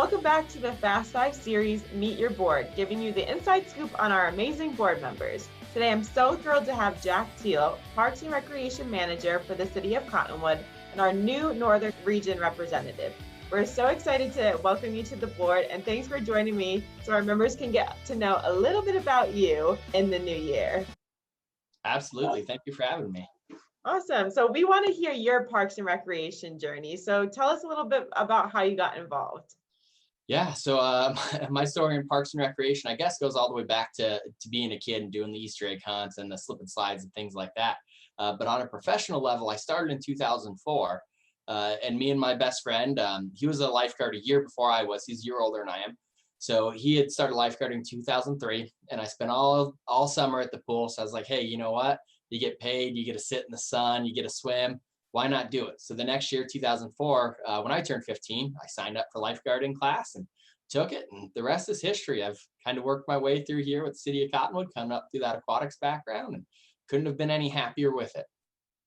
Welcome back to the Fast Five series, Meet Your Board, giving you the inside scoop on our amazing board members. Today, I'm so thrilled to have Jak Teel, Parks and Recreation Manager for the City of Cottonwood, and our new Northern Region representative. We're so excited to welcome you to the board, and thanks for joining me so our members can get to know a little bit about you in the new year. Absolutely. Thank you for having me. Awesome. So we want to hear your Parks and Recreation journey. So tell us a little bit about how you got involved. Yeah, so my story in Parks and Recreation, I guess, goes all the way back to being a kid and doing the Easter egg hunts and the slip and slides and things like that. But on a professional level, I started in 2004. And me and my best friend, he was a lifeguard a year before I was. He's a year older than I am. So he had started lifeguarding in 2003. And I spent all summer at the pool. So I was like, hey, you know what? You get paid, you get to sit in the sun, you get to swim. Why not do it? So the next year, 2004, when I turned 15, I signed up for lifeguarding class and took it. And the rest is history. I've kind of worked my way through here with the City of Cottonwood, coming up through that aquatics background, and couldn't have been any happier with it.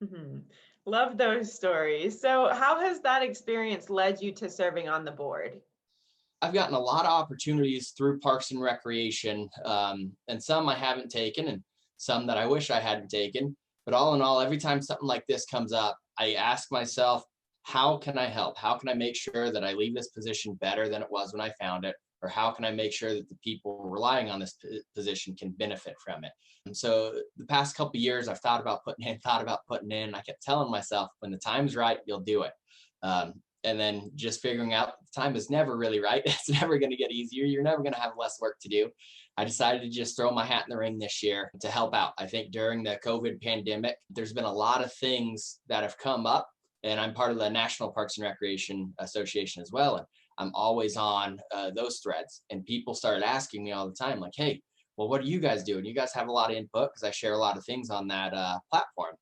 Mm-hmm. Love those stories. So how has that experience led you to serving on the board? I've gotten a lot of opportunities through Parks and Recreation, and some I haven't taken and some that I wish I hadn't taken. But all in all, every time something like this comes up, I ask myself, how can I help? How can I make sure that I leave this position better than it was when I found it? Or how can I make sure that the people relying on this position can benefit from it? And so the past couple of years, I've thought about putting in. I kept telling myself, when the time's right, you'll do it. And then just figuring out the time is never really right. It's never going to get easier. You're never going to have less work to do. I decided to just throw my hat in the ring this year to help out. I think during the COVID pandemic, there's been a lot of things that have come up, and I'm part of the National Parks and Recreation Association as well. And I'm always on those threads, and people started asking me all the time, like, hey, well, what are you guys doing? You guys have a lot of input, because I share a lot of things on that platform.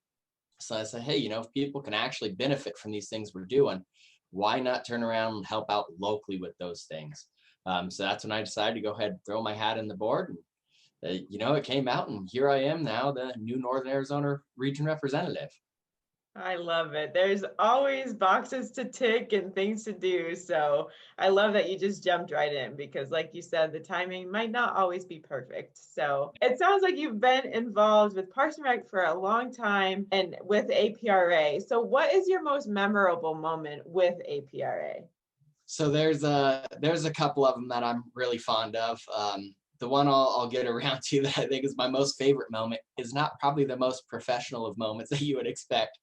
So I said, hey, if people can actually benefit from these things we're doing, why not turn around and help out locally with those things? So that's when I decided to go ahead and throw my hat in the board. And, it came out, and here I am now, the new Northern Arizona region representative. I love it. There's always boxes to tick and things to do. So I love that you just jumped right in, because like you said, the timing might not always be perfect. So it sounds like you've been involved with Parks and Rec for a long time and with APRA. So what is your most memorable moment with APRA? So there's a couple of them that I'm really fond of. The one I'll get around to that I think is my most favorite moment is not probably the most professional of moments that you would expect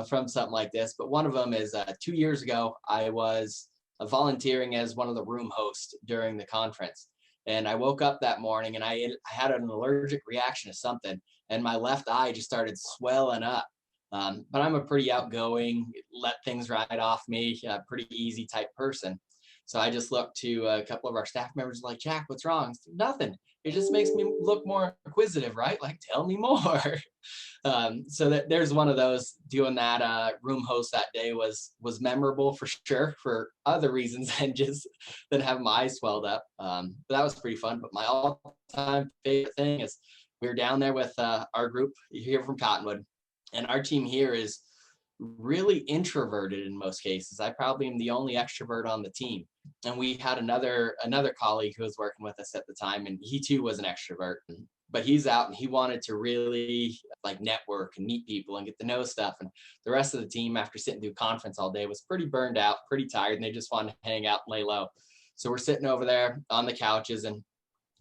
from something like this. But one of them is 2 years ago, I was volunteering as one of the room hosts during the conference. And I woke up that morning and I had an allergic reaction to something, and my left eye just started swelling up. But I'm a pretty outgoing, let things ride off me, pretty easy type person. So I just looked to a couple of our staff members like, Jak, what's wrong? Said, nothing. It just makes me look more inquisitive, right? Like, tell me more. So there's one of those. Doing that room host that day was memorable for sure, for other reasons than having my eyes swelled up. But that was pretty fun. But my all-time favorite thing is we were down there with our group here from Cottonwood, and our team here is really introverted in most cases. I probably am the only extrovert on the team. And we had another colleague who was working with us at the time, and he too was an extrovert. But he's out and he wanted to really like network and meet people and get to know stuff. And the rest of the team, after sitting through conference all day, was pretty burned out, pretty tired, and they just wanted to hang out and lay low. So we're sitting over there on the couches, and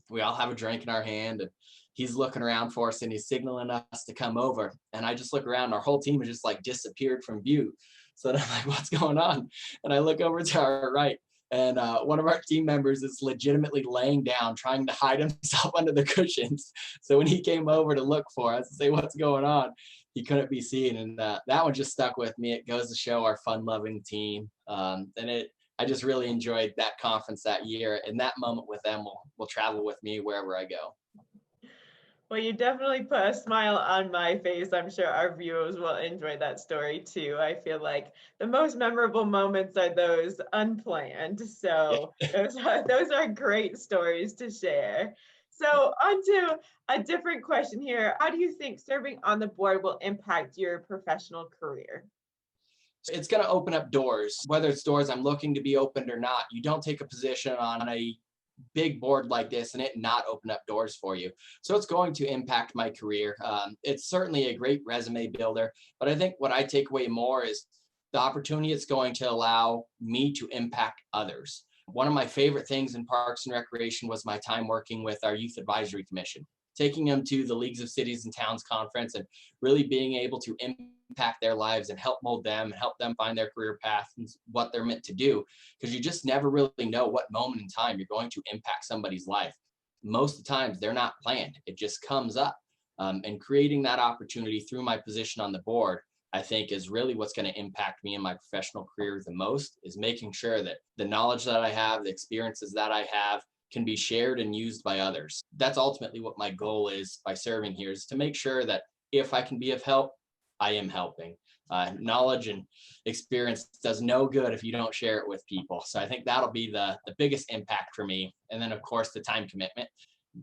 we all have a drink in our hand, and he's looking around for us and he's signaling us to come over. And I just look around, our whole team has just like disappeared from view. So then I'm like, what's going on? And I look over to our right, and one of our team members is legitimately laying down, trying to hide himself under the cushions. So when he came over to look for us and say, what's going on? He couldn't be seen. And that one just stuck with me. It goes to show our fun-loving team. I just really enjoyed that conference that year. And that moment with them will travel with me wherever I go. Well, you definitely put a smile on my face. I'm sure our viewers will enjoy that story too. I feel like the most memorable moments are those unplanned. So those are great stories to share. So on to a different question here. How do you think serving on the board will impact your professional career? It's going to open up doors, whether it's doors I'm looking to be opened or not. You don't take a position on a big board like this and it not open up doors for you. So it's going to impact my career. It's certainly a great resume builder, but I think what I take away more is the opportunity it's going to allow me to impact others. One of my favorite things in Parks and Recreation was my time working with our Youth Advisory Commission, taking them to the Leagues of Cities and Towns conference and really being able to impact their lives and help mold them and help them find their career path and what they're meant to do. Because you just never really know what moment in time you're going to impact somebody's life. Most of the times they're not planned. It just comes up. And creating that opportunity through my position on the board, I think is really what's going to impact me in my professional career the most, is making sure that the knowledge that I have, the experiences that I have, can be shared and used by others. That's ultimately what my goal is by serving here, is to make sure that if I can be of help, I am helping. Knowledge and experience does no good if you don't share it with people. So I think that'll be the biggest impact for me. And then of course the time commitment.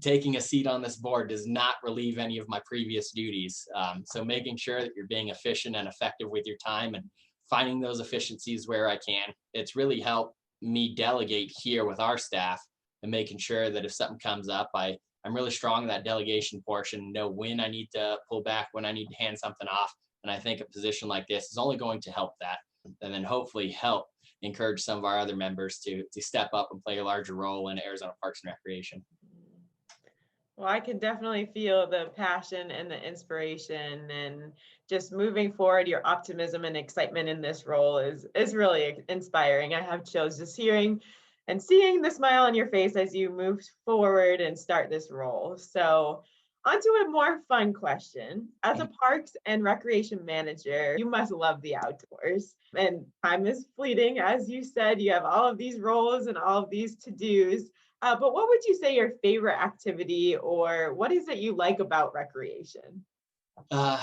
Taking a seat on this board does not relieve any of my previous duties. So making sure that you're being efficient and effective with your time and finding those efficiencies where I can. It's really helped me delegate here with our staff and making sure that if something comes up, I'm really strong in that delegation portion, know when I need to pull back, when I need to hand something off. And I think a position like this is only going to help that, and then hopefully help encourage some of our other members to step up and play a larger role in Arizona Parks and Recreation. Well, I can definitely feel the passion and the inspiration, and just moving forward, your optimism and excitement in this role is really inspiring. I have chills just hearing and seeing the smile on your face as you move forward and start this role. So, onto a more fun question. As a Parks and Recreation Manager, you must love the outdoors. And time is fleeting. As you said, you have all of these roles and all of these to-dos. But what would you say your favorite activity, or what is it you like about recreation? Uh,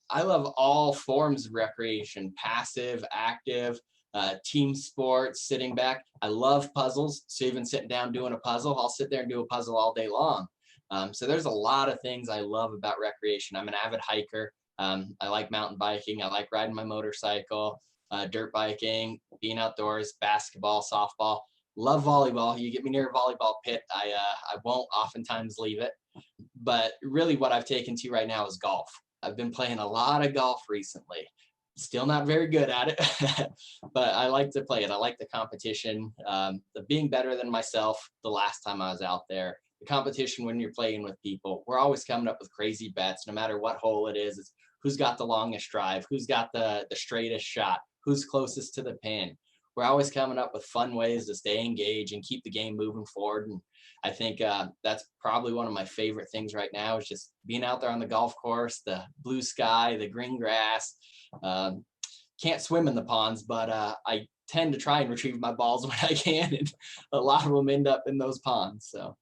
I love all forms of recreation, passive, active, team sports, sitting back. I love puzzles. So even sitting down doing a puzzle, I'll sit there and do a puzzle all day long. So there's a lot of things I love about recreation. I'm an avid hiker. I like mountain biking. I like riding my motorcycle, dirt biking, being outdoors, basketball, softball. Love volleyball. You get me near a volleyball pit, I won't oftentimes leave it. But really what I've taken to right now is golf. I've been playing a lot of golf recently. Still not very good at it, but I like to play it. I like the competition, the being better than myself the last time I was out there. The competition when you're playing with people, we're always coming up with crazy bets, no matter what hole it is. It's who's got the longest drive, who's got the straightest shot, who's closest to the pin. We're always coming up with fun ways to stay engaged and keep the game moving forward. And I think that's probably one of my favorite things right now, is just being out there on the golf course, the blue sky, the green grass. Can't swim in the ponds, but I tend to try and retrieve my balls when I can, and a lot of them end up in those ponds. So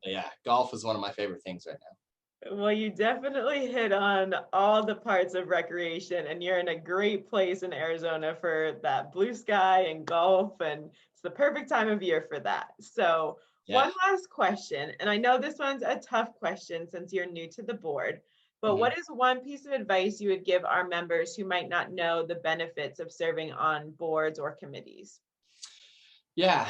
yeah, golf is one of my favorite things right now. Well, you definitely hit on all the parts of recreation, and you're in a great place in Arizona for that blue sky and golf, and it's the perfect time of year for that. So, Yeah. one last question, and I know this one's a tough question since you're new to the board, but Mhm. what is one piece of advice you would give our members who might not know the benefits of serving on boards or committees? Yeah,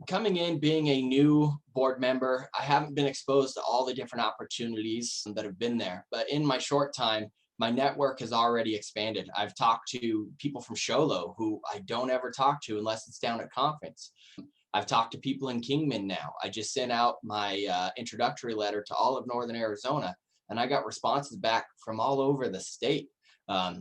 coming in, being a new board member, I haven't been exposed to all the different opportunities that have been there. But in my short time, my network has already expanded. I've talked to people from Sholo who I don't ever talk to unless it's down at conference. I've talked to people in Kingman now. I just sent out my introductory letter to all of Northern Arizona, and I got responses back from all over the state.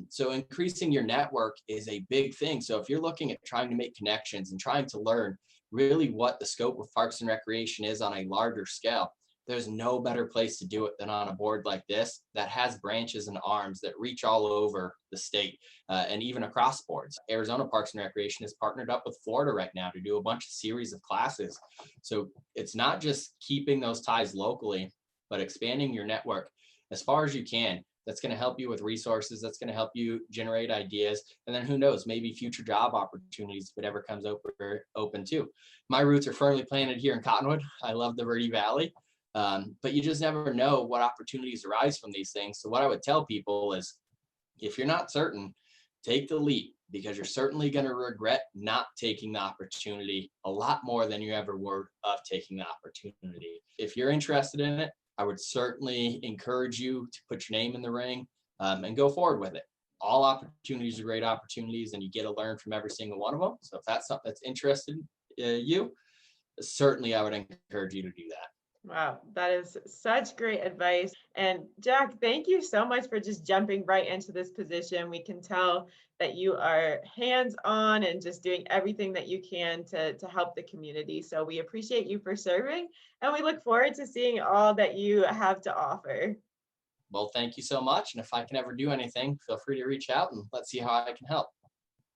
So increasing your network is a big thing. So if you're looking at trying to make connections and trying to learn really what the scope of Parks and Recreation is on a larger scale, there's no better place to do it than on a board like this that has branches and arms that reach all over the state and even across boards. Arizona Parks and Recreation has partnered up with Florida right now to do a bunch of series of classes. So it's not just keeping those ties locally, but expanding your network as far as you can. That's going to help you with resources. That's going to help you generate ideas. And then who knows, maybe future job opportunities if it ever comes open too. My roots are firmly planted here in Cottonwood. I love the Verde Valley. But you just never know what opportunities arise from these things. So what I would tell people is, if you're not certain, take the leap, because you're certainly going to regret not taking the opportunity a lot more than you ever were of taking the opportunity. If you're interested in it, I would certainly encourage you to put your name in the ring, and go forward with it. All opportunities are great opportunities, and you get to learn from every single one of them. So if that's something that's interested you, certainly I would encourage you to do that. Wow, that is such great advice. And Jack, thank you so much for just jumping right into this position. We can tell that you are hands-on and just doing everything that you can to help the community. So we appreciate you for serving, and we look forward to seeing all that you have to offer. Well, thank you so much. And if I can ever do anything, feel free to reach out and let's see how I can help.